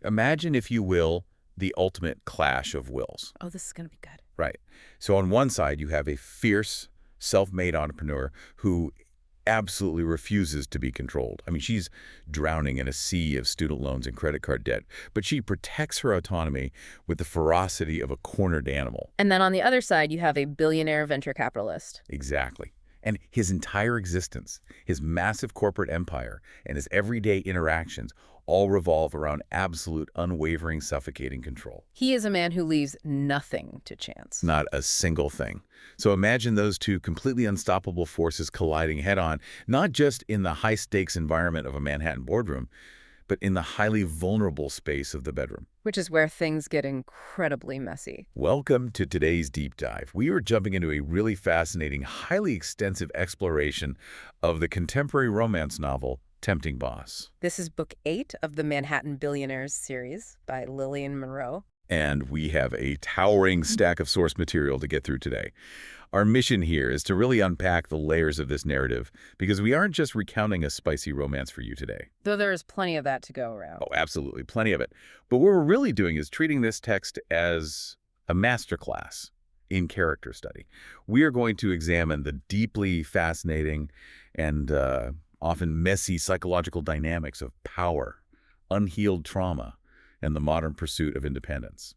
Imagine, if you will, the ultimate clash of wills. Oh, this is going to be good. Right. So on one side, you have a fierce, self-made entrepreneur who absolutely refuses to be controlled. I mean, she's drowning in a sea of student loans and credit card debt, but she protects her autonomy with the ferocity of a cornered animal. And then on the other side, you have a billionaire venture capitalist. Exactly. And his entire existence, his massive corporate empire, and his everyday interactions all revolve around absolute, unwavering, suffocating control. He is a man who leaves nothing to chance. Not a single thing. So imagine those two completely unstoppable forces colliding head-on, not just in the high-stakes environment of a Manhattan boardroom, but in the highly vulnerable space of the bedroom. Which is where things get incredibly messy. Welcome to today's deep dive. We are jumping into a really fascinating, highly extensive exploration of the contemporary romance novel, Tempting Boss. This is book 8 of the Manhattan Billionaires series by Lilian Monroe. And we have a towering stack of source material to get through today. Our mission here is to really unpack the layers of this narrative, because we aren't just recounting a spicy romance for you today. Though there is plenty of that to go around. Oh, absolutely, plenty of it. But what we're really doing is treating this text as a masterclass in character study. We are going to examine the deeply fascinating and often messy psychological dynamics of power, unhealed trauma, and the modern pursuit of independence.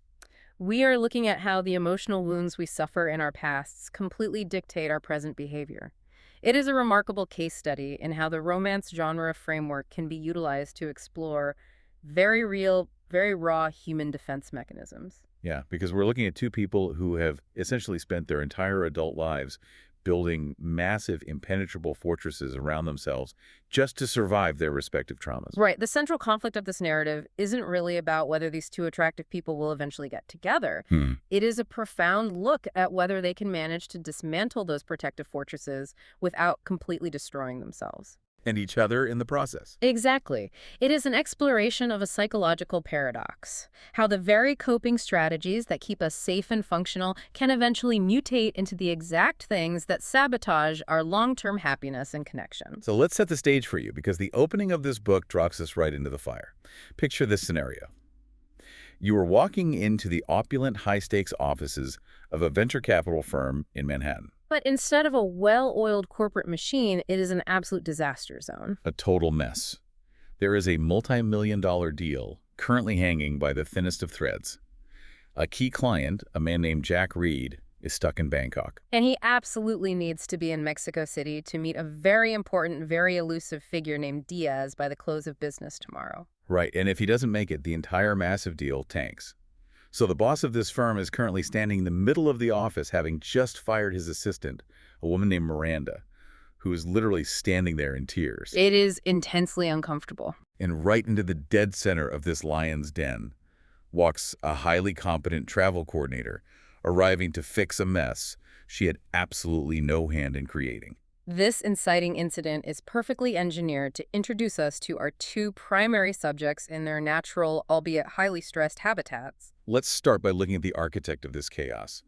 We are looking at how the emotional wounds we suffer in our pasts completely dictate our present behavior. It is a remarkable case study in how the romance genre framework can be utilized to explore very real, very raw human defense mechanisms. Yeah, because we're looking at two people who have essentially spent their entire adult lives building massive, impenetrable fortresses around themselves just to survive their respective traumas. Right. The central conflict of this narrative isn't really about whether these two attractive people will eventually get together. It is a profound look at whether they can manage to dismantle those protective fortresses without completely destroying themselves. And each other in the process. Exactly. It is an exploration of a psychological paradox, how the very coping strategies that keep us safe and functional can eventually mutate into the exact things that sabotage our long-term happiness and connection. So let's set the stage for you, because the opening of this book drops us right into the fire. Picture this scenario. You are walking into the opulent, high-stakes offices of a venture capital firm in Manhattan. But instead of a well-oiled corporate machine, it is an absolute disaster zone. A total mess. There is a multi-million-dollar deal currently hanging by the thinnest of threads. A key client, a man named Jack Reed, is stuck in Bangkok. And he absolutely needs to be in Mexico City to meet a very important, very elusive figure named Diaz by the close of business tomorrow. Right, and if he doesn't make it, the entire massive deal tanks. So the boss of this firm is currently standing in the middle of the office, having just fired his assistant, a woman named Miranda, who is literally standing there in tears. It is intensely uncomfortable. And right into the dead center of this lion's den walks a highly competent travel coordinator, arriving to fix a mess she had absolutely no hand in creating. This inciting incident is perfectly engineered to introduce us to our two primary subjects in their natural, albeit highly stressed habitats. Let's start by looking at the architect of this chaos,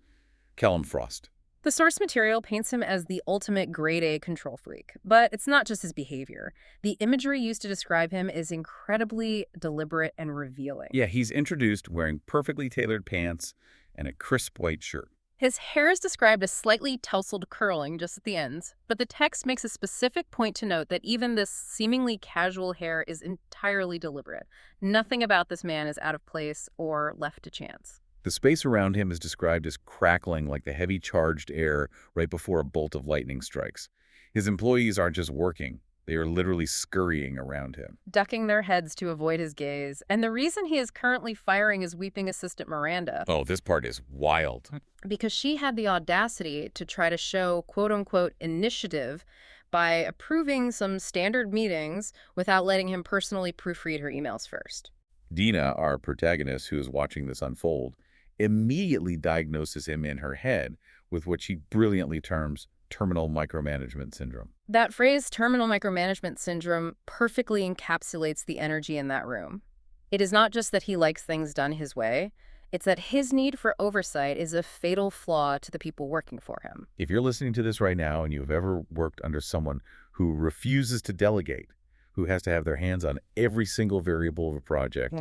Callum Frost. The source material paints him as the ultimate grade A control freak, but it's not just his behavior. The imagery used to describe him is incredibly deliberate and revealing. Yeah, he's introduced wearing perfectly tailored pants and a crisp white shirt. His hair is described as slightly tousled curling just at the ends, but the text makes a specific point to note that even this seemingly casual hair is entirely deliberate. Nothing about this man is out of place or left to chance. The space around him is described as crackling like the heavy charged air right before a bolt of lightning strikes. His employees aren't just working. They are literally scurrying around him, ducking their heads to avoid his gaze. And the reason he is currently firing his weeping assistant Miranda. Oh, this part is wild. Because she had the audacity to try to show quote-unquote initiative by approving some standard meetings without letting him personally proofread her emails first. Dina, our protagonist who is watching this unfold, immediately diagnoses him in her head with what she brilliantly terms terminal micromanagement syndrome. That phrase, terminal micromanagement syndrome, perfectly encapsulates the energy in that room. It is not just that he likes things done his way, it's that his need for oversight is a fatal flaw to the people working for him. If you're listening to this right now and you've ever worked under someone who refuses to delegate, who has to have their hands on every single variable of a project,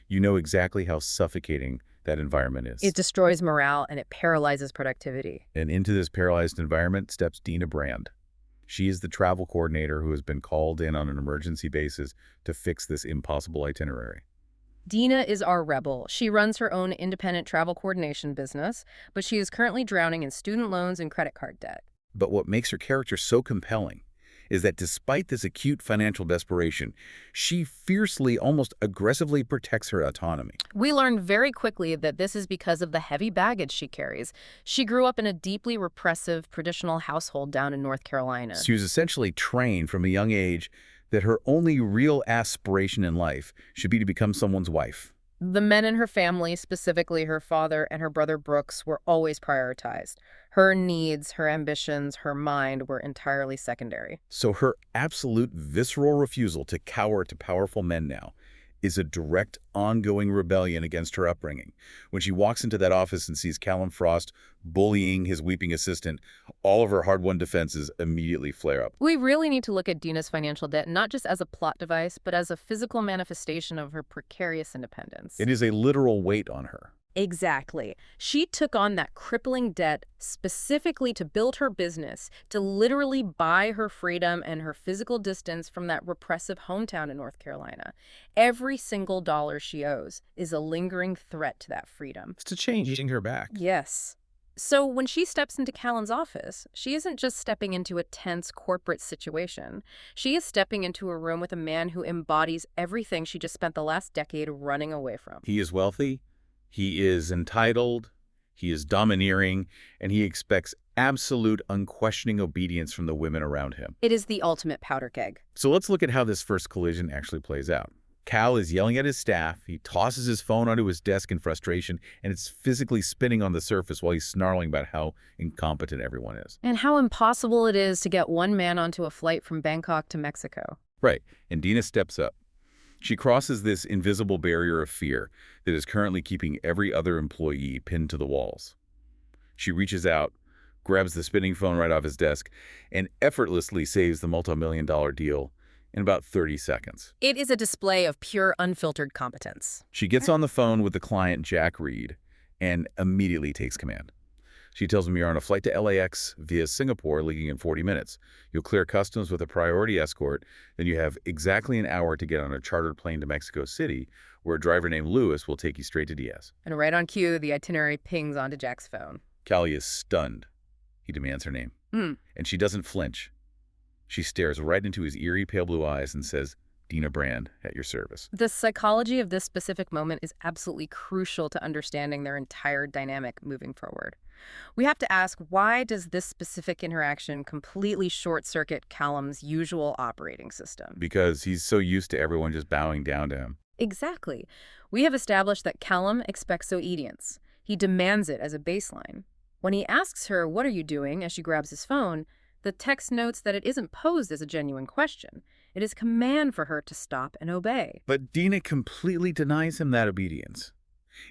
you know exactly how suffocating that environment is. It destroys morale and it paralyzes productivity. And into this paralyzed environment steps Dina Brand. She is the travel coordinator who has been called in on an emergency basis to fix this impossible itinerary. Dina is our rebel. She runs her own independent travel coordination business, but she is currently drowning in student loans and credit card debt. But what makes her character so compelling is that despite this acute financial desperation, she fiercely, almost aggressively protects her autonomy. We learn very quickly that this is because of the heavy baggage she carries. She grew up in a deeply repressive, traditional household down in North Carolina. She was essentially trained from a young age that her only real aspiration in life should be to become someone's wife. The men in her family, specifically her father and her brother Brooks, were always prioritized. Her needs, her ambitions, her mind were entirely secondary. So her absolute visceral refusal to cower to powerful men now is a direct, ongoing rebellion against her upbringing. When she walks into that office and sees Callum Frost bullying his weeping assistant, all of her hard-won defenses immediately flare up. We really need to look at Dina's financial debt not just as a plot device, but as a physical manifestation of her precarious independence. It is a literal weight on her. Exactly. She took on that crippling debt specifically to build her business, to literally buy her freedom and her physical distance from that repressive hometown in North Carolina. Every single dollar she owes is a lingering threat to that freedom. It's to changing her back. Yes. So when she steps into Callum's office, she isn't just stepping into a tense corporate situation. She is stepping into a room with a man who embodies everything she just spent the last decade running away from. He is wealthy. He is entitled, he is domineering, and he expects absolute, unquestioning obedience from the women around him. It is the ultimate powder keg. So let's look at how this first collision actually plays out. Cal is yelling at his staff, he tosses his phone onto his desk in frustration, and it's physically spinning on the surface while he's snarling about how incompetent everyone is. And how impossible it is to get one man onto a flight from Bangkok to Mexico. Right, and Dina steps up. She crosses this invisible barrier of fear that is currently keeping every other employee pinned to the walls. She reaches out, grabs the spinning phone right off his desk, and effortlessly saves the multi-million-dollar deal in about 30 seconds. It is a display of pure, unfiltered competence. She gets on the phone with the client, Jack Reed, and immediately takes command. She tells him you're on a flight to LAX via Singapore, leaving in 40 minutes. You'll clear customs with a priority escort, then you have exactly an hour to get on a chartered plane to Mexico City, where a driver named Lewis will take you straight to Diaz. And right on cue, the itinerary pings onto Jack's phone. Callie is stunned. He demands her name. And she doesn't flinch. She stares right into his eerie pale blue eyes and says, Dina Brand, at your service. The psychology of this specific moment is absolutely crucial to understanding their entire dynamic moving forward. We have to ask, why does this specific interaction completely short-circuit Callum's usual operating system? Because he's so used to everyone just bowing down to him. Exactly. We have established that Callum expects obedience. He demands it as a baseline. When he asks her, what are you doing, as she grabs his phone, the text notes that it isn't posed as a genuine question. It is command for her to stop and obey. But Dina completely denies him that obedience.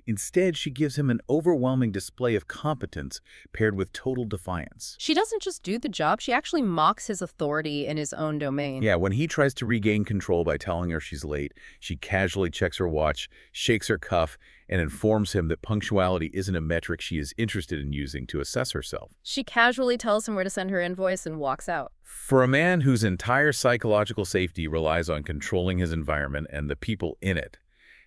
Instead, she gives him an overwhelming display of competence paired with total defiance. She doesn't just do the job, she actually mocks his authority in his own domain. Yeah, when he tries to regain control by telling her she's late, she casually checks her watch, shakes her cuff, and informs him that punctuality isn't a metric she is interested in using to assess herself. She casually tells him where to send her invoice and walks out. For a man whose entire psychological safety relies on controlling his environment and the people in it,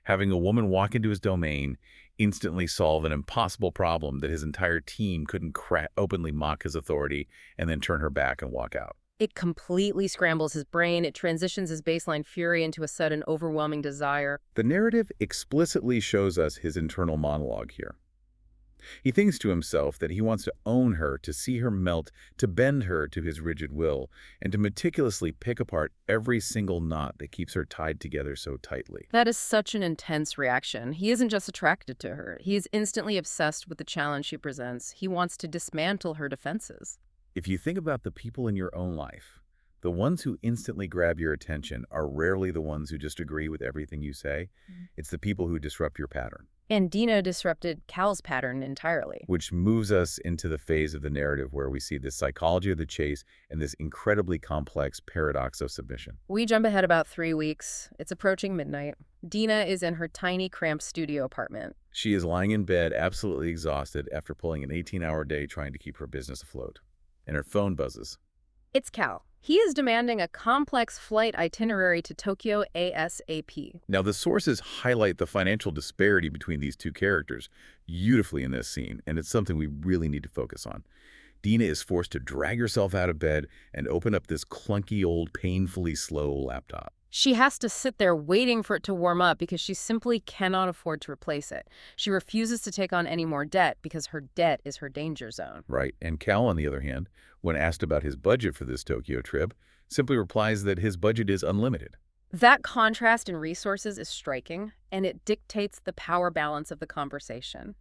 having a woman walk into his domain instantly solve an impossible problem that his entire team couldn't openly mock his authority and then turn her back and walk out. It completely scrambles his brain. It transitions his baseline fury into a sudden overwhelming desire. The narrative explicitly shows us his internal monologue here. He thinks to himself that he wants to own her, to see her melt, to bend her to his rigid will, and to meticulously pick apart every single knot that keeps her tied together so tightly. That is such an intense reaction. He isn't just attracted to her. He is instantly obsessed with the challenge she presents. He wants to dismantle her defenses. If you think about the people in your own life, the ones who instantly grab your attention are rarely the ones who just agree with everything you say. It's the people who disrupt your pattern. And Dina disrupted Cal's pattern entirely. which moves us into the phase of the narrative where we see the psychology of the chase and this incredibly complex paradox of submission. We jump ahead about 3 weeks. It's approaching midnight. Dina is in her tiny, cramped studio apartment. She is lying in bed, absolutely exhausted after pulling an 18-hour day trying to keep her business afloat. And her phone buzzes. It's Cal. He is demanding a complex flight itinerary to Tokyo ASAP. Now, the sources highlight the financial disparity between these two characters beautifully in this scene, and it's something we really need to focus on. Dina is forced to drag herself out of bed and open up this clunky old, painfully slow laptop. She has to sit there waiting for it to warm up because she simply cannot afford to replace it. She refuses to take on any more debt because her debt is her danger zone. Right, and Cal, on the other hand, when asked about his budget for this Tokyo trip, simply replies that his budget is unlimited. That contrast in resources is striking, and it dictates the power balance of the conversation.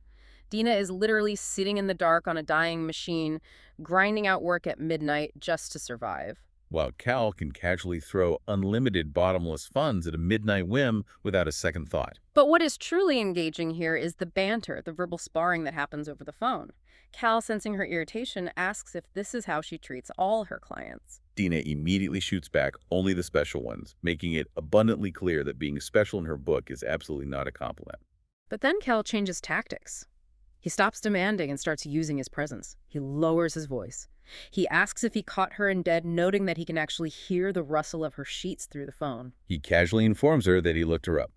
Dina is literally sitting in the dark on a dying machine, grinding out work at midnight just to survive. While Cal can casually throw unlimited bottomless funds at a midnight whim without a second thought. But what is truly engaging here is the banter, the verbal sparring that happens over the phone. Cal, sensing her irritation, asks if this is how she treats all her clients. Dina immediately shoots back only the special ones, making it abundantly clear that being special in her book is absolutely not a compliment. But then Cal changes tactics. He stops demanding and starts using his presence. He lowers his voice. He asks if he caught her in bed, noting that he can actually hear the rustle of her sheets through the phone. He casually informs her that he looked her up,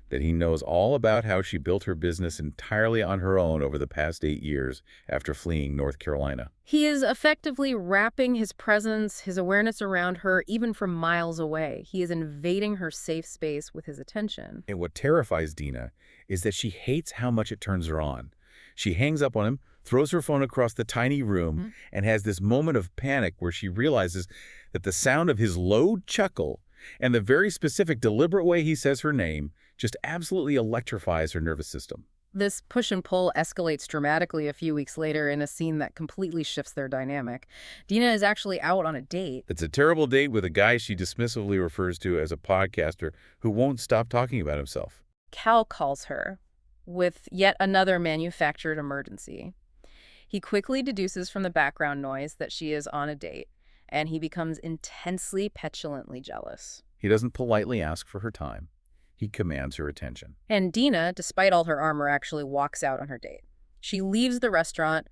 that he knows all about how she built her business entirely on her own over the past 8 years after fleeing North Carolina. He is effectively wrapping his presence, his awareness around her, even from miles away. He is invading her safe space with his attention. And what terrifies Dina is that she hates how much it turns her on. She hangs up on him, throws her phone across the tiny room, and has this moment of panic where she realizes that the sound of his low chuckle and the very specific, deliberate way he says her name just absolutely electrifies her nervous system. This push and pull escalates dramatically a few weeks later in a scene that completely shifts their dynamic. Dina is actually out on a date. It's a terrible date with a guy she dismissively refers to as a podcaster who won't stop talking about himself. Cal calls her with yet another manufactured emergency. He quickly deduces from the background noise that she is on a date, and he becomes intensely, petulantly jealous. He doesn't politely ask for her time. He commands her attention. And Dina, despite all her armor, actually walks out on her date. She leaves the restaurant,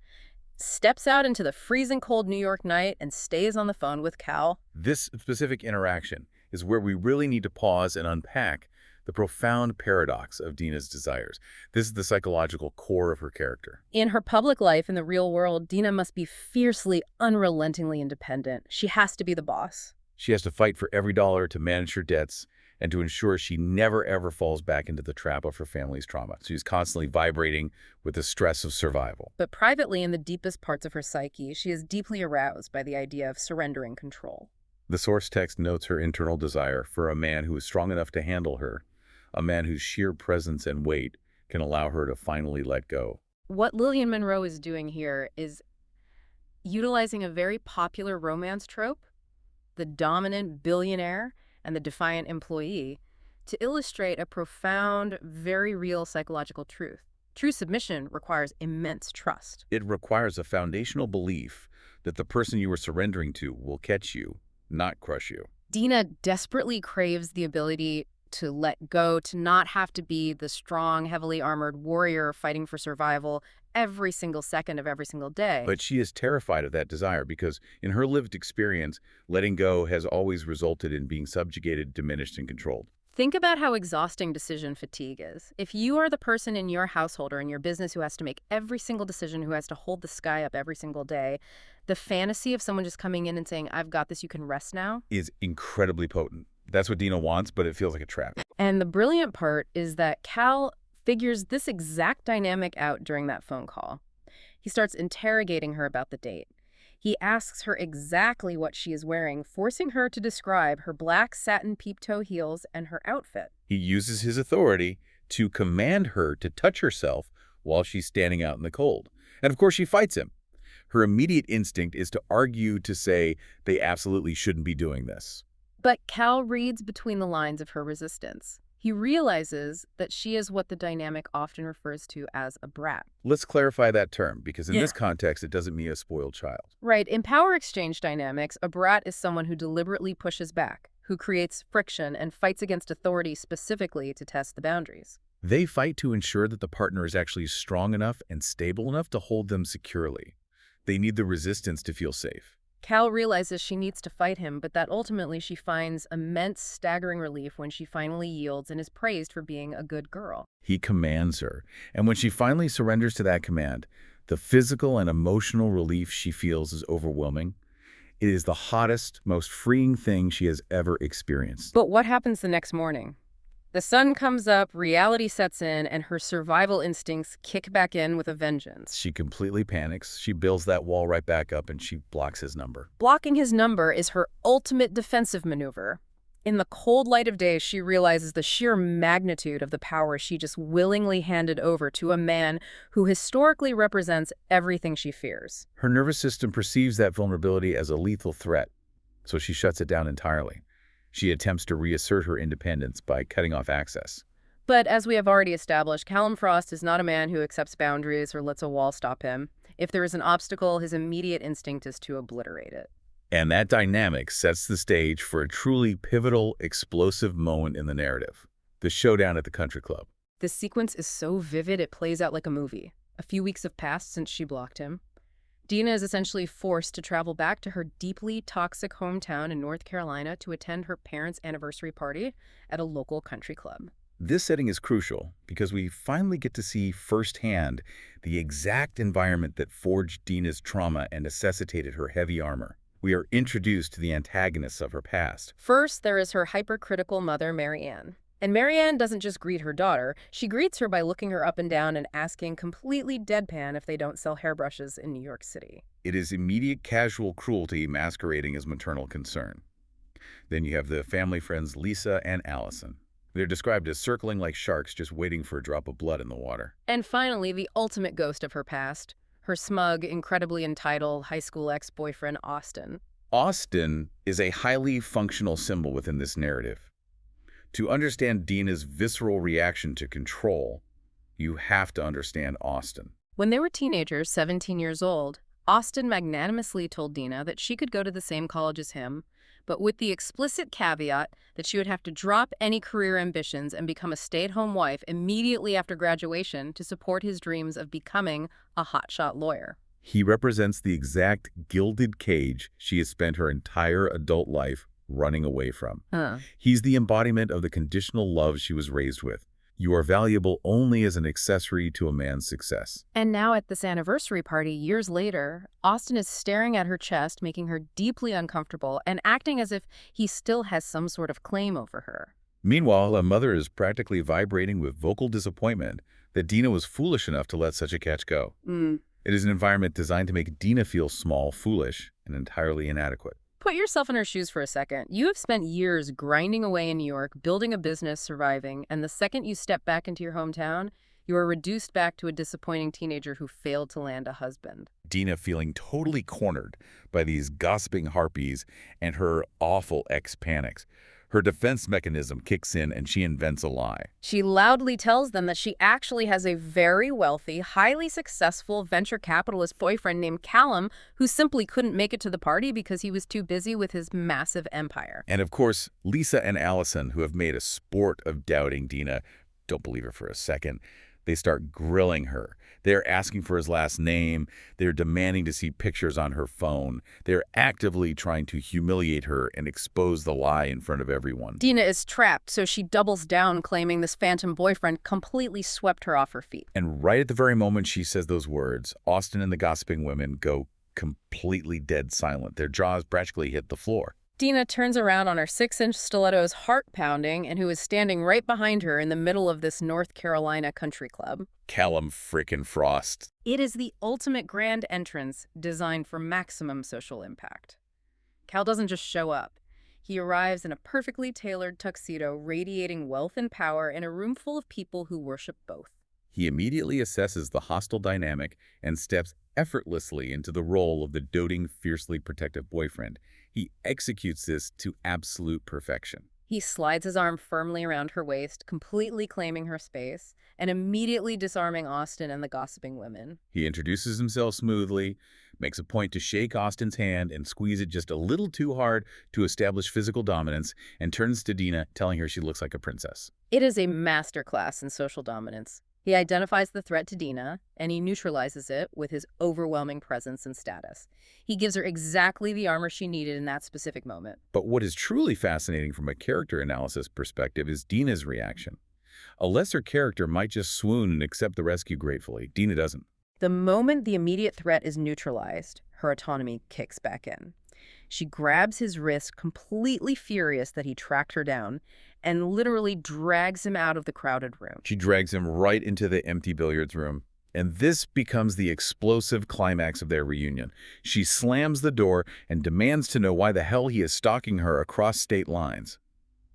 steps out into the freezing cold New York night, and stays on the phone with Cal. This specific interaction is where we really need to pause and unpack the profound paradox of Dina's desires. This is the psychological core of her character. In her public life, in the real world, Dina must be fiercely, unrelentingly independent. She has to be the boss. She has to fight for every dollar to manage her debts and to ensure she never, ever falls back into the trap of her family's trauma. She's constantly vibrating with the stress of survival. But privately, in the deepest parts of her psyche, she is deeply aroused by the idea of surrendering control. The source text notes her internal desire for a man who is strong enough to handle her, a man whose sheer presence and weight can allow her to finally let go. What Lilian Monroe is doing here is utilizing a very popular romance trope, the dominant billionaire and the defiant employee, to illustrate a profound, very real psychological truth. True submission requires immense trust. It requires a foundational belief that the person you are surrendering to will catch you, not crush you. Dina desperately craves the ability to let go, to not have to be the strong, heavily armored warrior fighting for survival every single second of every single day. But she is terrified of that desire because, in her lived experience, letting go has always resulted in being subjugated, diminished, and controlled. Think about how exhausting decision fatigue is. If you are the person in your household or in your business who has to make every single decision, who has to hold the sky up every single day, the fantasy of someone just coming in and saying, "I've got this, you can rest now," is incredibly potent. That's what Dina wants, but it feels like a trap. And the brilliant part is that Cal figures this exact dynamic out during that phone call. He starts interrogating her about the date. He asks her exactly what she is wearing, forcing her to describe her black satin peep-toe heels and her outfit. He uses his authority to command her to touch herself while she's standing out in the cold. And of course, she fights him. Her immediate instinct is to argue, to say they absolutely shouldn't be doing this. But Cal reads between the lines of her resistance. He realizes that she is what the dynamic often refers to as a brat. Let's clarify that term, because in Yeah. this context, it doesn't mean a spoiled child. Right. In power exchange dynamics, a brat is someone who deliberately pushes back, who creates friction and fights against authority specifically to test the boundaries. They fight to ensure that the partner is actually strong enough and stable enough to hold them securely. They need the resistance to feel safe. Cal realizes she needs to fight him, but that ultimately she finds immense, staggering relief when she finally yields and is praised for being a good girl. He commands her, and when she finally surrenders to that command, the physical and emotional relief she feels is overwhelming. It is the hottest, most freeing thing she has ever experienced. But what happens the next morning? The sun comes up, reality sets in, and her survival instincts kick back in with a vengeance. She completely panics. She builds that wall right back up, and she blocks his number. Blocking his number is her ultimate defensive maneuver. In the cold light of day, she realizes the sheer magnitude of the power she just willingly handed over to a man who historically represents everything she fears. Her nervous system perceives that vulnerability as a lethal threat, so she shuts it down entirely. She attempts to reassert her independence by cutting off access. But as we have already established, Callum Frost is not a man who accepts boundaries or lets a wall stop him. If there is an obstacle, his immediate instinct is to obliterate it. And that dynamic sets the stage for a truly pivotal, explosive moment in the narrative: the showdown at the country club. This sequence is so vivid it plays out like a movie. A few weeks have passed since she blocked him. Dina is essentially forced to travel back to her deeply toxic hometown in North Carolina to attend her parents' anniversary party at a local country club. This setting is crucial because we finally get to see firsthand the exact environment that forged Dina's trauma and necessitated her heavy armor. We are introduced to the antagonists of her past. First, there is her hypercritical mother, Marianne. And Marianne doesn't just greet her daughter, she greets her by looking her up and down and asking completely deadpan if they don't sell hairbrushes in New York City. It is immediate casual cruelty masquerading as maternal concern. Then you have the family friends Lisa and Allison. They're described as circling like sharks, just waiting for a drop of blood in the water. And finally, the ultimate ghost of her past, her smug, incredibly entitled high school ex-boyfriend, Austin. Austin is a highly functional symbol within this narrative. To understand Dina's visceral reaction to control, you have to understand Austin. When they were teenagers, 17 years old, Austin magnanimously told Dina that she could go to the same college as him, but with the explicit caveat that she would have to drop any career ambitions and become a stay-at-home wife immediately after graduation to support his dreams of becoming a hotshot lawyer. He represents the exact gilded cage she has spent her entire adult life running away from. He's the embodiment of the conditional love she was raised with. You are valuable only as an accessory to a man's success. And now at this anniversary party, years later, Austin is staring at her chest, making her deeply uncomfortable and acting as if he still has some sort of claim over her. Meanwhile, a mother is practically vibrating with vocal disappointment that Dina was foolish enough to let such a catch go. It is an environment designed to make Dina feel small, foolish, and entirely inadequate. Put yourself in her shoes for a second. You have spent years grinding away in New York, building a business, surviving, and the second you step back into your hometown, you are reduced back to a disappointing teenager who failed to land a husband. Dina feeling totally cornered by these gossiping harpies, and her awful ex panics. Her defense mechanism kicks in and she invents a lie. She loudly tells them that she actually has a very wealthy, highly successful venture capitalist boyfriend named Callum who simply couldn't make it to the party because he was too busy with his massive empire. And of course, Lisa and Allison, who have made a sport of doubting Dina, don't believe her for a second. They start grilling her. They're asking for his last name. They're demanding to see pictures on her phone. They're actively trying to humiliate her and expose the lie in front of everyone. Dina is trapped, so she doubles down, claiming this phantom boyfriend completely swept her off her feet. And right at the very moment she says those words, Austin and the gossiping women go completely dead silent. Their jaws practically hit the floor. Dina turns around on her 6-inch stilettos, heart pounding, and who is standing right behind her in the middle of this North Carolina country club. Callum frickin' Frost. It is the ultimate grand entrance designed for maximum social impact. Cal doesn't just show up. He arrives in a perfectly tailored tuxedo, radiating wealth and power in a room full of people who worship both. He immediately assesses the hostile dynamic and steps effortlessly into the role of the doting, fiercely protective boyfriend. He executes this to absolute perfection. He slides his arm firmly around her waist, completely claiming her space, and immediately disarming Austin and the gossiping women. He introduces himself smoothly, makes a point to shake Austin's hand and squeeze it just a little too hard to establish physical dominance, and turns to Dina, telling her she looks like a princess. It is a masterclass in social dominance. He identifies the threat to Dina, and he neutralizes it with his overwhelming presence and status. He gives her exactly the armor she needed in that specific moment. But what is truly fascinating from a character analysis perspective is Dina's reaction. A lesser character might just swoon and accept the rescue gratefully. Dina doesn't. The moment the immediate threat is neutralized, her autonomy kicks back in. She grabs his wrist, completely furious that he tracked her down, and literally drags him out of the crowded room. She drags him right into the empty billiards room. And this becomes the explosive climax of their reunion. She slams the door and demands to know why the hell he is stalking her across state lines.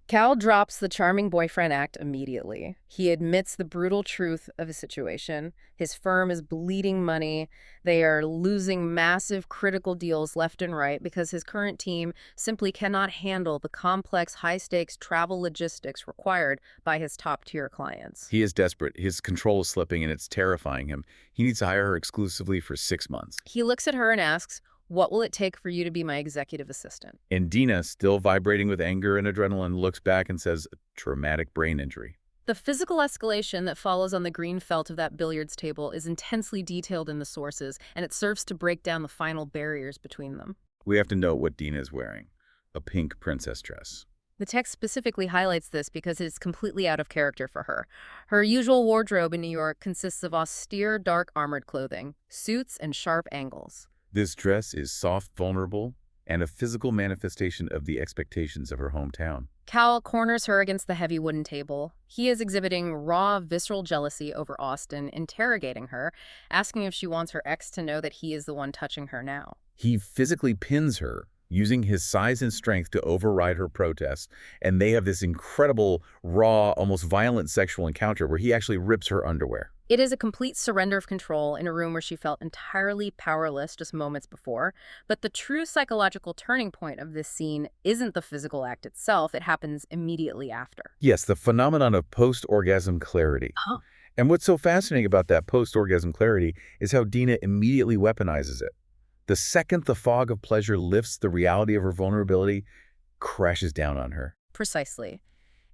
Cal drops the charming boyfriend act immediately. He admits the brutal truth of his situation. His firm is bleeding money. They are losing massive critical deals left and right because his current team simply cannot handle the complex, high-stakes travel logistics required by his top-tier clients. He is desperate. His control is slipping and it's terrifying him. He needs to hire her exclusively for 6 months. He looks at her and asks, "What will it take for you to be my executive assistant?" And Dina, still vibrating with anger and adrenaline, looks back and says, traumatic brain injury. The physical escalation that follows on the green felt of that billiards table is intensely detailed in the sources, and it serves to break down the final barriers between them. We have to note what Dina is wearing. A pink princess dress. The text specifically highlights this because it is completely out of character for her. Her usual wardrobe in New York consists of austere, dark armored clothing, suits, and sharp angles. This dress is soft, vulnerable, and a physical manifestation of the expectations of her hometown. Cal corners her against the heavy wooden table. He is exhibiting raw, visceral jealousy over Austin, interrogating her, asking if she wants her ex to know that he is the one touching her now. He physically pins her, using his size and strength to override her protests, and they have this incredible, raw, almost violent sexual encounter where he actually rips her underwear. It is a complete surrender of control in a room where she felt entirely powerless just moments before. But the true psychological turning point of this scene isn't the physical act itself. It happens immediately after. Yes, the phenomenon of post-orgasm clarity. Huh. And what's so fascinating about that post-orgasm clarity is how Dina immediately weaponizes it. The second the fog of pleasure lifts, the reality of her vulnerability crashes down on her. Precisely.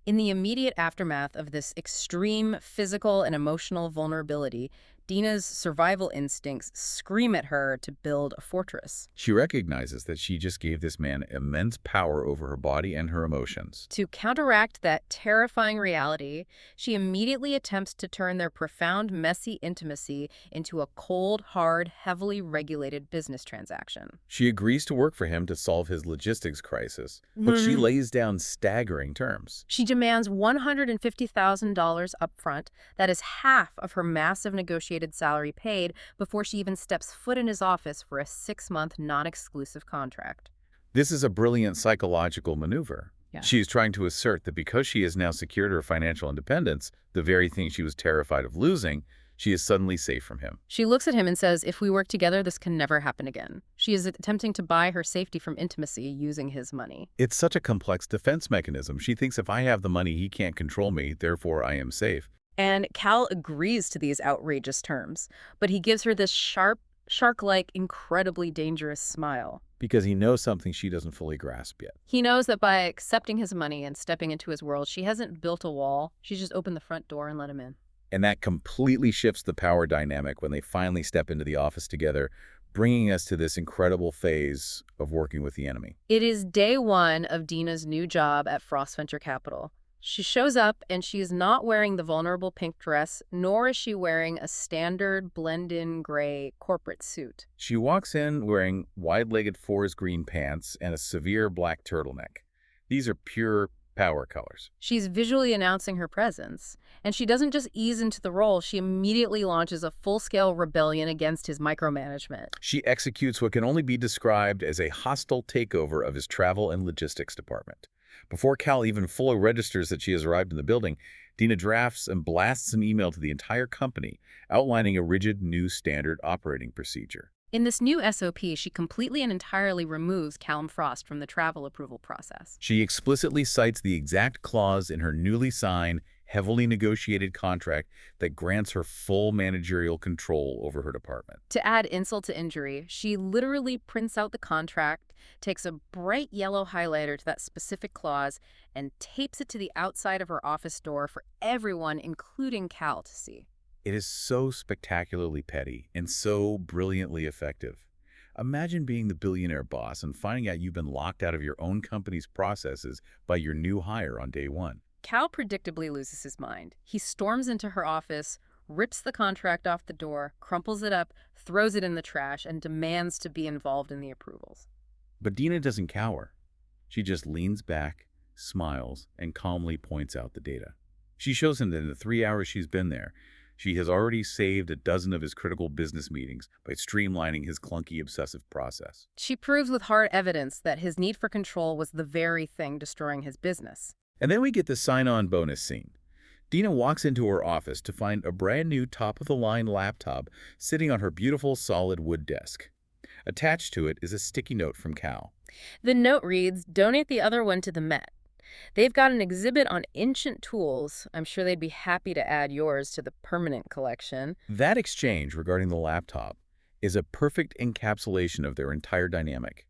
In the immediate aftermath of this extreme physical and emotional vulnerability, Dina's survival instincts scream at her to build a fortress. She recognizes that she just gave this man immense power over her body and her emotions. To counteract that terrifying reality, she immediately attempts to turn their profound, messy intimacy into a cold, hard, heavily regulated business transaction. She agrees to work for him to solve his logistics crisis, but she lays down staggering terms. She demands $150,000 upfront. That is half of her massive negotiated salary paid before she even steps foot in his office for a 6-month non-exclusive contract. This is a brilliant psychological maneuver. Yeah. She is trying to assert that because she has now secured her financial independence, the very thing she was terrified of losing, she is suddenly safe from him. She looks at him and says, "If we work together, this can never happen again." She is attempting to buy her safety from intimacy using his money. It's such a complex defense mechanism. She thinks if I have the money, he can't control me, therefore I am safe. And Cal agrees to these outrageous terms, but he gives her this sharp, shark-like, incredibly dangerous smile. Because he knows something she doesn't fully grasp yet. He knows that by accepting his money and stepping into his world, she hasn't built a wall. She's just opened the front door and let him in. And that completely shifts the power dynamic when they finally step into the office together, bringing us to this incredible phase of working with the enemy. It is day one of Dina's new job at Frost Venture Capital. She shows up and she is not wearing the vulnerable pink dress, nor is she wearing a standard blend-in gray corporate suit. She walks in wearing wide-legged forest green pants and a severe black turtleneck. These are pure power colors. She's visually announcing her presence, and she doesn't just ease into the role, she immediately launches a full-scale rebellion against his micromanagement. She executes what can only be described as a hostile takeover of his travel and logistics department. Before Cal even fully registers that she has arrived in the building, Dina drafts and blasts an email to the entire company outlining a rigid new standard operating procedure. In this new SOP, she completely and entirely removes Callum Frost from the travel approval process. She explicitly cites the exact clause in her newly signed, heavily negotiated contract that grants her full managerial control over her department. To add insult to injury, she literally prints out the contract, takes a bright yellow highlighter to that specific clause, and tapes it to the outside of her office door for everyone, including Cal, to see. It is so spectacularly petty and so brilliantly effective. Imagine being the billionaire boss and finding out you've been locked out of your own company's processes by your new hire on day one. Cal predictably loses his mind. He storms into her office, rips the contract off the door, crumples it up, throws it in the trash, and demands to be involved in the approvals. But Dina doesn't cower. She just leans back, smiles, and calmly points out the data. She shows him that in the 3 hours she's been there, she has already saved a dozen of his critical business meetings by streamlining his clunky, obsessive process. She proves with hard evidence that his need for control was the very thing destroying his business. And then we get the sign-on bonus scene. Dina walks into her office to find a brand new top-of-the-line laptop sitting on her beautiful solid wood desk. Attached to it is a sticky note from Cal. The note reads, "Donate the other one to the Met. They've got an exhibit on ancient tools. I'm sure they'd be happy to add yours to the permanent collection." That exchange regarding the laptop is a perfect encapsulation of their entire dynamic.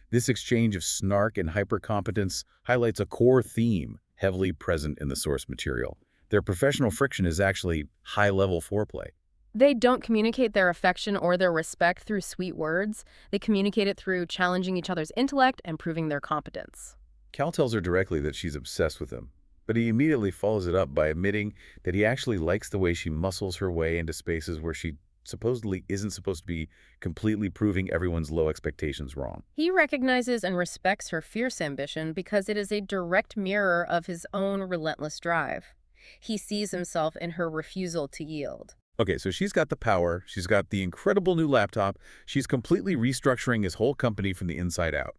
This exchange of snark and hypercompetence highlights a core theme heavily present in the source material. Their professional friction is actually high-level foreplay. They don't communicate their affection or their respect through sweet words. They communicate it through challenging each other's intellect and proving their competence. Cal tells her directly that she's obsessed with him, but he immediately follows it up by admitting that he actually likes the way she muscles her way into spaces where she supposedly isn't supposed to be, completely proving everyone's low expectations wrong. He recognizes and respects her fierce ambition because it is a direct mirror of his own relentless drive. He sees himself in her refusal to yield. Okay, so she's got the power, she's got the incredible new laptop, she's completely restructuring his whole company from the inside out.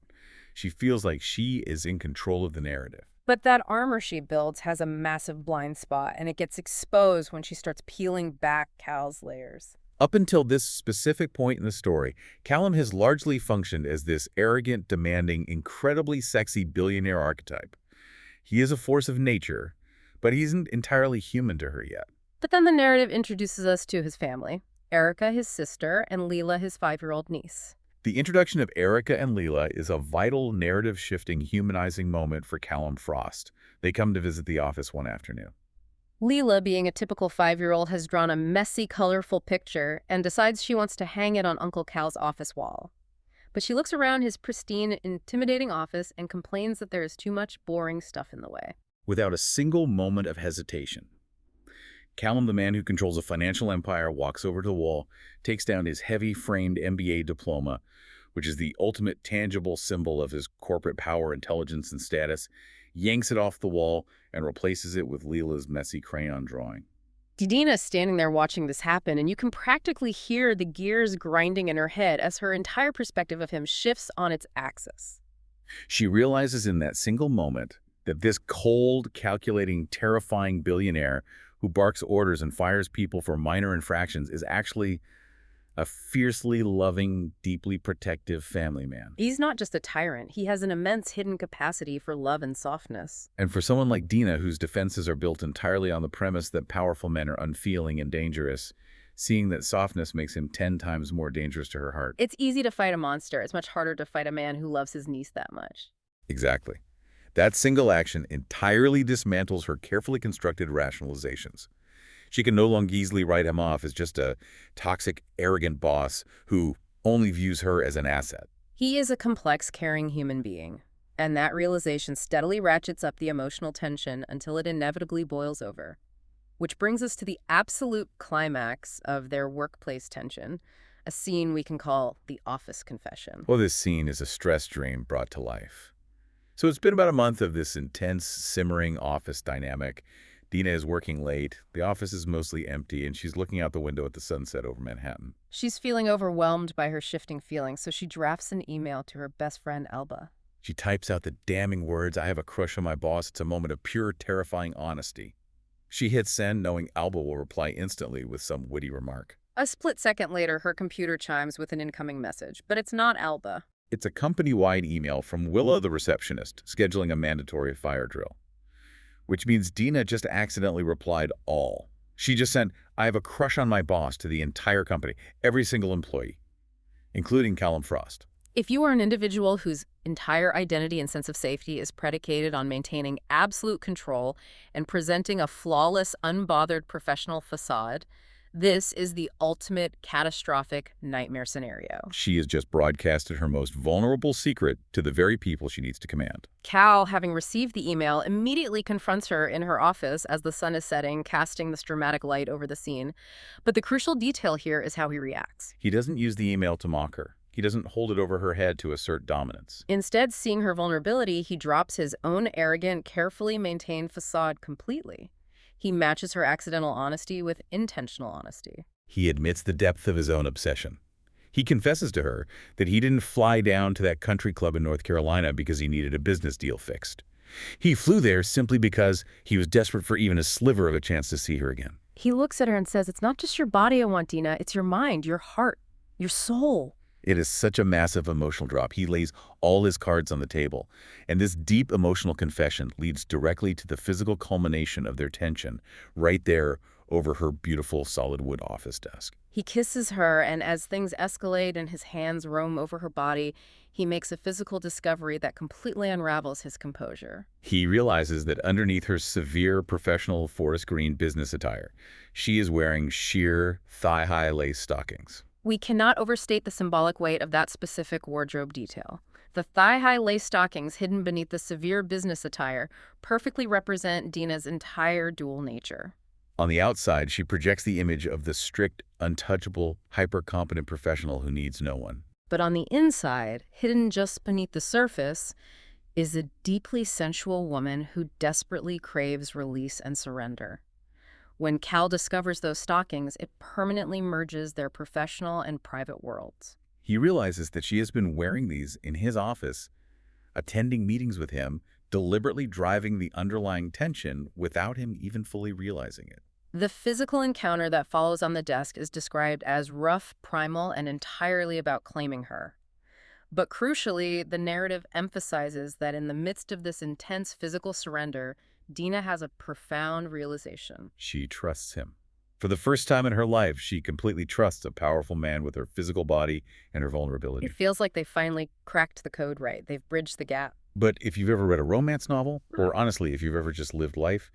She feels like she is in control of the narrative. But that armor she builds has a massive blind spot, and it gets exposed when she starts peeling back Cal's layers. Up until this specific point in the story, Callum has largely functioned as this arrogant, demanding, incredibly sexy billionaire archetype. He is a force of nature, but he isn't entirely human to her yet. But then the narrative introduces us to his family, Erica, his sister, and Leela, his 5-year-old niece. The introduction of Erica and Leela is a vital narrative-shifting, humanizing moment for Callum Frost. They come to visit the office one afternoon. Leela, being a typical 5-year-old, has drawn a messy, colorful picture and decides she wants to hang it on Uncle Cal's office wall. But she looks around his pristine, intimidating office and complains that there is too much boring stuff in the way. Without a single moment of hesitation, Callum, the man who controls a financial empire, walks over to the wall, takes down his heavy-framed MBA diploma, which is the ultimate tangible symbol of his corporate power, intelligence, and status, yanks it off the wall, and replaces it with Leela's messy crayon drawing. Dina's standing there watching this happen, and you can practically hear the gears grinding in her head as her entire perspective of him shifts on its axis. She realizes in that single moment that this cold, calculating, terrifying billionaire who barks orders and fires people for minor infractions is actually a fiercely loving, deeply protective family man. He's not just a tyrant. He has an immense hidden capacity for love and softness. And for someone like Dina, whose defenses are built entirely on the premise that powerful men are unfeeling and dangerous, seeing that softness makes him 10 times more dangerous to her heart. It's easy to fight a monster. It's much harder to fight a man who loves his niece that much. Exactly. That single action entirely dismantles her carefully constructed rationalizations. She can no longer easily write him off as just a toxic, arrogant boss who only views her as an asset. He is a complex, caring human being, and that realization steadily ratchets up the emotional tension until it inevitably boils over. Which brings us to the absolute climax of their workplace tension, a scene we can call the office confession. Well, this scene is a stress dream brought to life. So it's been about a month of this intense, simmering office dynamic. Dina is working late, the office is mostly empty, and she's looking out the window at the sunset over Manhattan. She's feeling overwhelmed by her shifting feelings, so she drafts an email to her best friend, Elba. She types out the damning words, "I have a crush on my boss." It's a moment of pure, terrifying honesty. She hits send, knowing Alba will reply instantly with some witty remark. A split second later, her computer chimes with an incoming message, but it's not Alba. It's a company-wide email from Willa, the receptionist, scheduling a mandatory fire drill, which means Dina just accidentally replied all. She just sent, "I have a crush on my boss" to the entire company, every single employee, including Callum Frost. If you are an individual whose entire identity and sense of safety is predicated on maintaining absolute control and presenting a flawless, unbothered professional facade, this is the ultimate catastrophic nightmare scenario. She has just broadcasted her most vulnerable secret to the very people she needs to command. Cal, having received the email, immediately confronts her in her office as the sun is setting, casting this dramatic light over the scene. But the crucial detail here is how he reacts. He doesn't use the email to mock her. He doesn't hold it over her head to assert dominance. Instead, seeing her vulnerability, he drops his own arrogant, carefully maintained facade completely. He matches her accidental honesty with intentional honesty. He admits the depth of his own obsession. He confesses to her that he didn't fly down to that country club in North Carolina because he needed a business deal fixed. He flew there simply because he was desperate for even a sliver of a chance to see her again. He looks at her and says, "It's not just your body I want, Dina. It's your mind, your heart, your soul." It is such a massive emotional drop. He lays all his cards on the table, and this deep emotional confession leads directly to the physical culmination of their tension, right there over her beautiful solid wood office desk. He kisses her, and as things escalate and his hands roam over her body, he makes a physical discovery that completely unravels his composure. He realizes that underneath her severe professional forest green business attire, she is wearing sheer thigh-high lace stockings. We cannot overstate the symbolic weight of that specific wardrobe detail. The thigh-high lace stockings hidden beneath the severe business attire perfectly represent Dina's entire dual nature. On the outside, she projects the image of the strict, untouchable, hyper-competent professional who needs no one. But on the inside, hidden just beneath the surface, is a deeply sensual woman who desperately craves release and surrender. When Cal discovers those stockings, it permanently merges their professional and private worlds. He realizes that she has been wearing these in his office, attending meetings with him, deliberately driving the underlying tension without him even fully realizing it. The physical encounter that follows on the desk is described as rough, primal, and entirely about claiming her. But crucially, the narrative emphasizes that in the midst of this intense physical surrender, Dina has a profound realization. She trusts him. For the first time in her life, she completely trusts a powerful man with her physical body and her vulnerability. It feels like they finally cracked the code right. They've bridged the gap. But if you've ever read a romance novel, or honestly, if you've ever just lived life,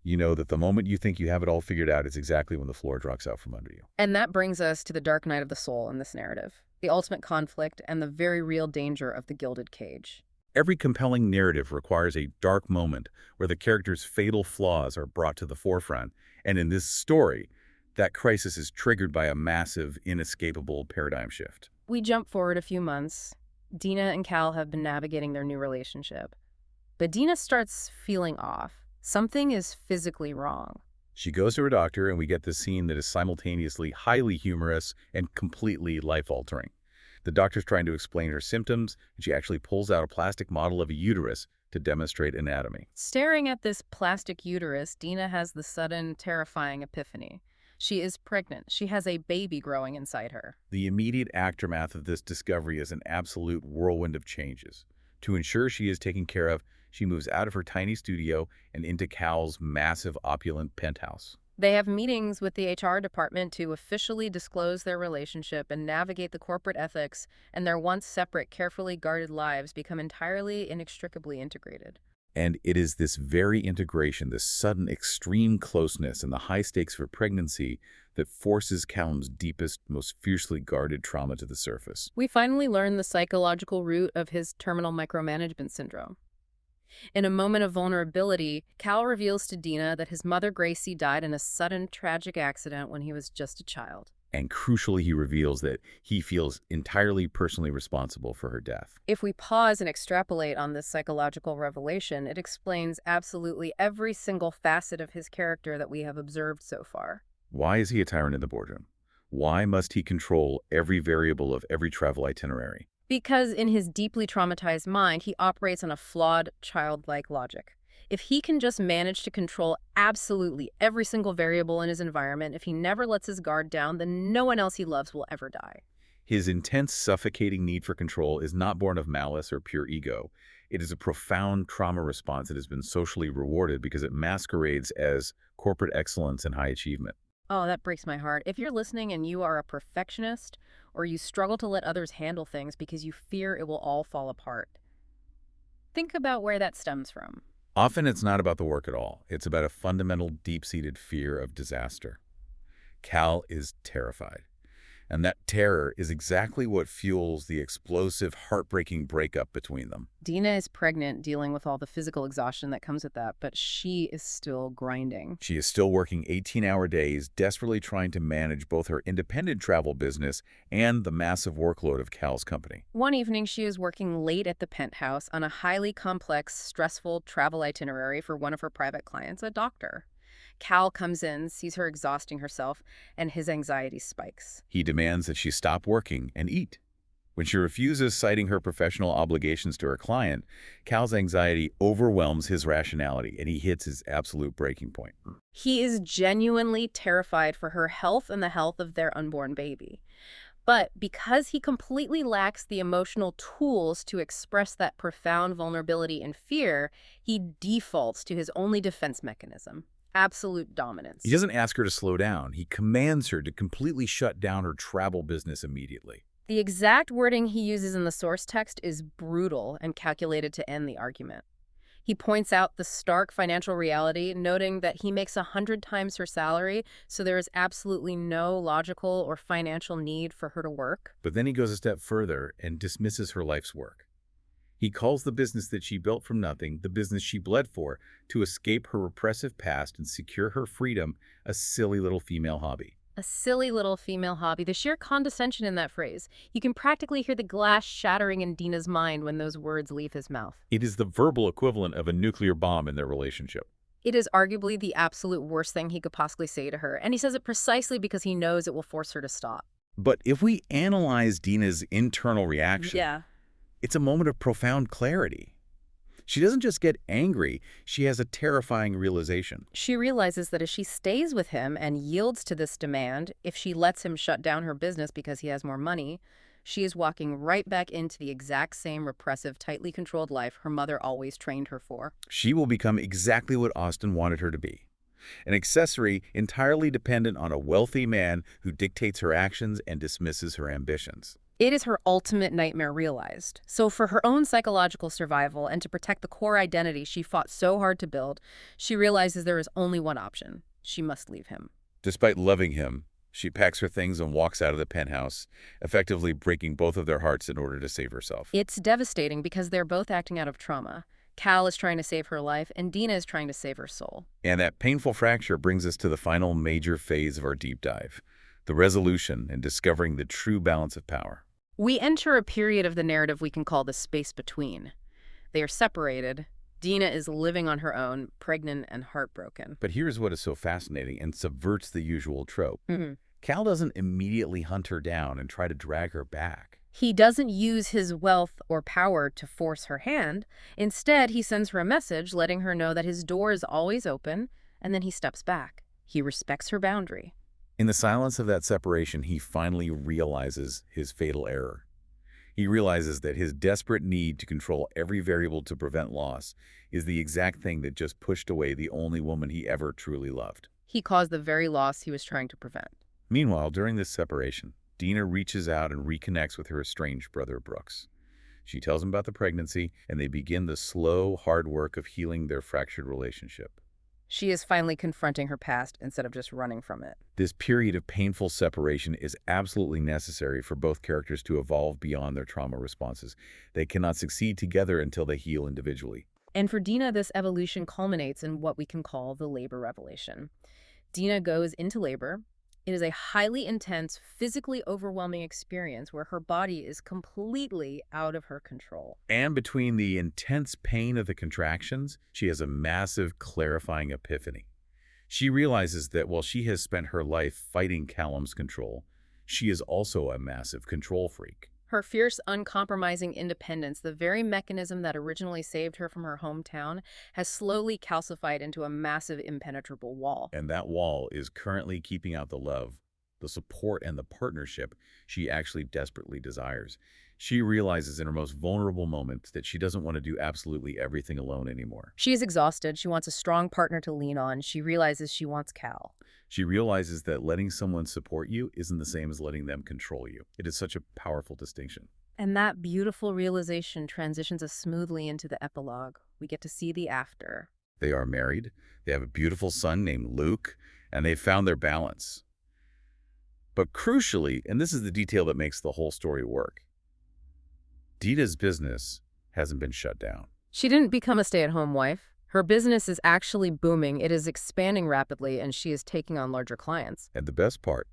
you know that the moment you think you have it all figured out is exactly when the floor drops out from under you. And that brings us to the dark night of the soul in this narrative, the ultimate conflict and the very real danger of the gilded cage. Every compelling narrative requires a dark moment where the character's fatal flaws are brought to the forefront, and in this story, that crisis is triggered by a massive, inescapable paradigm shift. We jump forward a few months. Dina and Cal have been navigating their new relationship. But Dina starts feeling off. Something is physically wrong. She goes to her doctor, and we get this scene that is simultaneously highly humorous and completely life-altering. The doctor's trying to explain her symptoms, and she actually pulls out a plastic model of a uterus to demonstrate anatomy. Staring at this plastic uterus, Dina has the sudden, terrifying epiphany. She is pregnant. She has a baby growing inside her. The immediate aftermath of this discovery is an absolute whirlwind of changes. To ensure she is taken care of, she moves out of her tiny studio and into Cal's massive, opulent penthouse. They have meetings with the HR department to officially disclose their relationship and navigate the corporate ethics, and their once separate, carefully guarded lives become entirely inextricably integrated. And it is this very integration, this sudden extreme closeness and the high stakes for pregnancy that forces Callum's deepest, most fiercely guarded trauma to the surface. We finally learn the psychological root of his terminal micromanagement syndrome. In a moment of vulnerability, Cal reveals to Dina that his mother Gracie died in a sudden, tragic accident when he was just a child. And crucially, he reveals that he feels entirely personally responsible for her death. If we pause and extrapolate on this psychological revelation, it explains absolutely every single facet of his character that we have observed so far. Why is he a tyrant in the boardroom? Why must he control every variable of every travel itinerary? Because in his deeply traumatized mind, he operates on a flawed, childlike logic. If he can just manage to control absolutely every single variable in his environment, if he never lets his guard down, then no one else he loves will ever die. His intense, suffocating need for control is not born of malice or pure ego. It is a profound trauma response that has been socially rewarded because it masquerades as corporate excellence and high achievement. Oh, that breaks my heart. If you're listening and you are a perfectionist, or you struggle to let others handle things because you fear it will all fall apart, think about where that stems from. Often it's not about the work at all. It's about a fundamental, deep-seated fear of disaster. Cal is terrified. And that terror is exactly what fuels the explosive, heartbreaking breakup between them. Dina is pregnant, dealing with all the physical exhaustion that comes with that, but she is still grinding. She is still working 18-hour days, desperately trying to manage both her independent travel business and the massive workload of Cal's company. One evening, she is working late at the penthouse on a highly complex, stressful travel itinerary for one of her private clients, a doctor. Cal comes in, sees her exhausting herself, and his anxiety spikes. He demands that she stop working and eat. When she refuses, citing her professional obligations to her client, Cal's anxiety overwhelms his rationality, and he hits his absolute breaking point. He is genuinely terrified for her health and the health of their unborn baby. But because he completely lacks the emotional tools to express that profound vulnerability and fear, he defaults to his only defense mechanism: absolute dominance. He doesn't ask her to slow down. He commands her to completely shut down her travel business immediately. The exact wording he uses in the source text is brutal and calculated to end the argument. He points out the stark financial reality, noting that he makes 100 times her salary, so there is absolutely no logical or financial need for her to work. But then he goes a step further and dismisses her life's work. He calls the business that she built from nothing, the business she bled for, to escape her repressive past and secure her freedom, a silly little female hobby. A silly little female hobby. The sheer condescension in that phrase. You can practically hear the glass shattering in Dina's mind when those words leave his mouth. It is the verbal equivalent of a nuclear bomb in their relationship. It is arguably the absolute worst thing he could possibly say to her, and he says it precisely because he knows it will force her to stop. But if we analyze Dina's internal reaction, it's a moment of profound clarity. She doesn't just get angry, she has a terrifying realization. She realizes that if she stays with him and yields to this demand, if she lets him shut down her business because he has more money, she is walking right back into the exact same repressive, tightly controlled life her mother always trained her for. She will become exactly what Austin wanted her to be: an accessory entirely dependent on a wealthy man who dictates her actions and dismisses her ambitions. It is her ultimate nightmare realized. So for her own psychological survival and to protect the core identity she fought so hard to build, she realizes there is only one option. She must leave him. Despite loving him, she packs her things and walks out of the penthouse, effectively breaking both of their hearts in order to save herself. It's devastating because they're both acting out of trauma. Cal is trying to save her life, and Dina is trying to save her soul. And that painful fracture brings us to the final major phase of our deep dive: the resolution and discovering the true balance of power. We enter a period of the narrative we can call the space between. They are separated. Dina is living on her own, pregnant and heartbroken. But here's what is so fascinating and subverts the usual trope. Mm-hmm. Cal doesn't immediately hunt her down and try to drag her back. He doesn't use his wealth or power to force her hand. Instead, he sends her a message letting her know that his door is always open, and then he steps back. He respects her boundary. In the silence of that separation, he finally realizes his fatal error. He realizes that his desperate need to control every variable to prevent loss is the exact thing that just pushed away the only woman he ever truly loved. He caused the very loss he was trying to prevent. Meanwhile, during this separation, Dina reaches out and reconnects with her estranged brother, Brooks. She tells him about the pregnancy, and they begin the slow, hard work of healing their fractured relationship. She is finally confronting her past instead of just running from it. This period of painful separation is absolutely necessary for both characters to evolve beyond their trauma responses. They cannot succeed together until they heal individually. And for Dina, this evolution culminates in what we can call the labor revelation. Dina goes into labor. It is a highly intense, physically overwhelming experience where her body is completely out of her control. And between the intense pain of the contractions, she has a massive, clarifying epiphany. She realizes that while she has spent her life fighting Callum's control, she is also a massive control freak. Her fierce, uncompromising independence, the very mechanism that originally saved her from her hometown, has slowly calcified into a massive, impenetrable wall. And that wall is currently keeping out the love, the support, and the partnership she actually desperately desires. She realizes in her most vulnerable moments that she doesn't want to do absolutely everything alone anymore. She is exhausted. She wants a strong partner to lean on. She realizes she wants Cal. She realizes that letting someone support you isn't the same as letting them control you. It is such a powerful distinction. And that beautiful realization transitions us smoothly into the epilogue. We get to see the after. They are married, they have a beautiful son named Luke, and they've found their balance. But crucially, and this is the detail that makes the whole story work, Dina's business hasn't been shut down. She didn't become a stay-at-home wife. Her business is actually booming. It is expanding rapidly, and she is taking on larger clients. And the best part,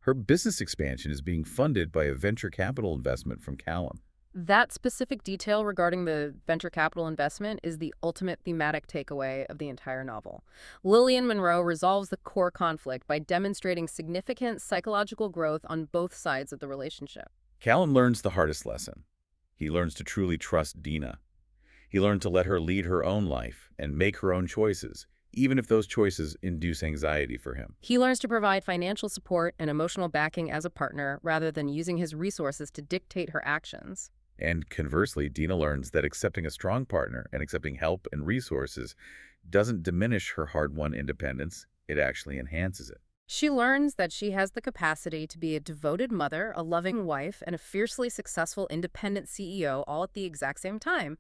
her business expansion is being funded by a venture capital investment from Callum. That specific detail regarding the venture capital investment is the ultimate thematic takeaway of the entire novel. Lilian Monroe resolves the core conflict by demonstrating significant psychological growth on both sides of the relationship. Callum learns the hardest lesson. He learns to truly trust Dina. He learned to let her lead her own life and make her own choices, even if those choices induce anxiety for him. He learns to provide financial support and emotional backing as a partner rather than using his resources to dictate her actions. And conversely, Dina learns that accepting a strong partner and accepting help and resources doesn't diminish her hard-won independence, it actually enhances it. She learns that she has the capacity to be a devoted mother, a loving wife, and a fiercely successful independent CEO all at the exact same time.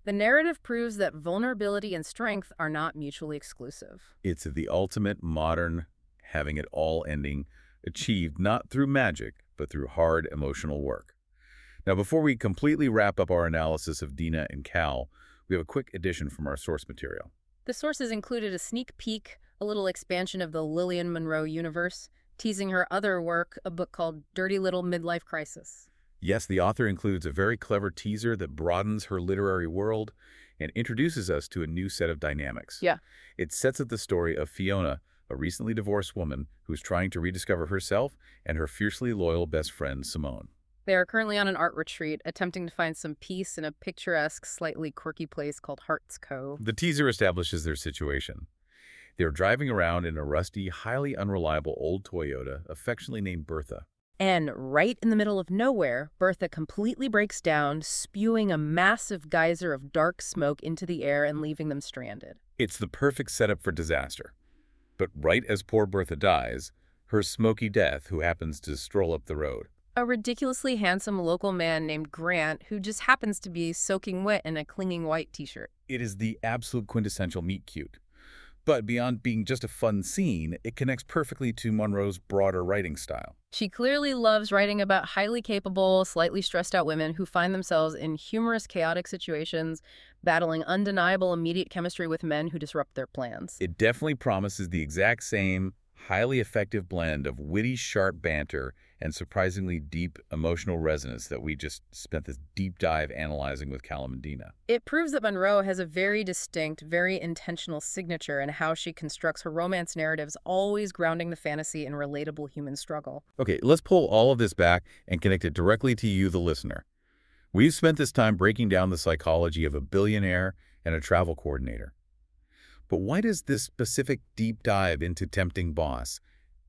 The narrative proves that vulnerability and strength are not mutually exclusive. It's the ultimate modern having it all ending, achieved not through magic, but through hard emotional work. Now, before we completely wrap up our analysis of Dina and Cal, we have a quick addition from our source material. The sources included a sneak peek, a little expansion of the Lilian Monroe universe, teasing her other work, a book called Dirty Little Midlife Crisis. Yes, the author includes a very clever teaser that broadens her literary world and introduces us to a new set of dynamics. Yeah. It sets up the story of Fiona, a recently divorced woman who's trying to rediscover herself, and her fiercely loyal best friend, Simone. They are currently on an art retreat, attempting to find some peace in a picturesque, slightly quirky place called Heart's Cove. The teaser establishes their situation. They're driving around in a rusty, highly unreliable old Toyota, affectionately named Bertha. And right in the middle of nowhere, Bertha completely breaks down, spewing a massive geyser of dark smoke into the air and leaving them stranded. It's the perfect setup for disaster. But right as poor Bertha dies, her smoky death, who happens to stroll up the road. A ridiculously handsome local man named Grant, who just happens to be soaking wet in a clinging white t-shirt. It is the absolute quintessential meet cute. But beyond being just a fun scene, it connects perfectly to Monroe's broader writing style. She clearly loves writing about highly capable, slightly stressed out women who find themselves in humorous, chaotic situations, battling undeniable immediate chemistry with men who disrupt their plans. It definitely promises the exact same, highly effective blend of witty, sharp banter and surprisingly deep emotional resonance that we just spent this deep dive analyzing with Callum and Dina. It proves that Monroe has a very distinct, very intentional signature in how she constructs her romance narratives, always grounding the fantasy in relatable human struggle. Okay, let's pull all of this back and connect it directly to you, the listener. We've spent this time breaking down the psychology of a billionaire and a travel coordinator. But why does this specific deep dive into Tempting Boss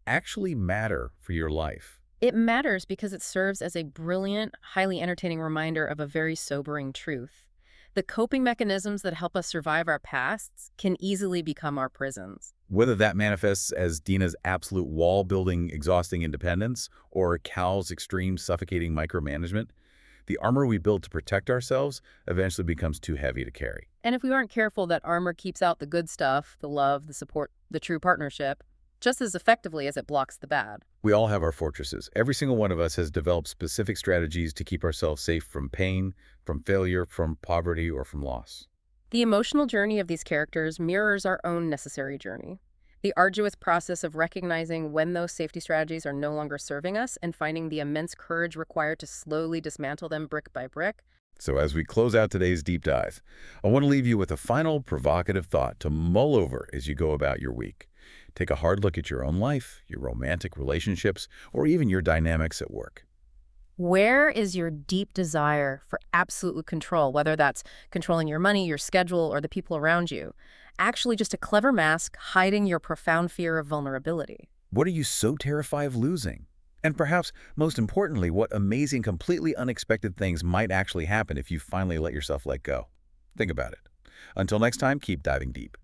actually matter for your life? It matters because it serves as a brilliant, highly entertaining reminder of a very sobering truth. The coping mechanisms that help us survive our pasts can easily become our prisons. Whether that manifests as Dina's absolute wall-building, exhausting independence or Cal's extreme, suffocating micromanagement, the armor we build to protect ourselves eventually becomes too heavy to carry. And if we aren't careful, that armor keeps out the good stuff, the love, the support, the true partnership, just as effectively as it blocks the bad. We all have our fortresses. Every single one of us has developed specific strategies to keep ourselves safe from pain, from failure, from poverty, or from loss. The emotional journey of these characters mirrors our own necessary journey. The arduous process of recognizing when those safety strategies are no longer serving us and finding the immense courage required to slowly dismantle them brick by brick. So as we close out today's deep dive, I want to leave you with a final provocative thought to mull over as you go about your week. Take a hard look at your own life, your romantic relationships, or even your dynamics at work. Where is your deep desire for absolute control, whether that's controlling your money, your schedule, or the people around you? Actually, just a clever mask hiding your profound fear of vulnerability. What are you so terrified of losing? And perhaps, most importantly, what amazing, completely unexpected things might actually happen if you finally let yourself let go? Think about it. Until next time, keep diving deep.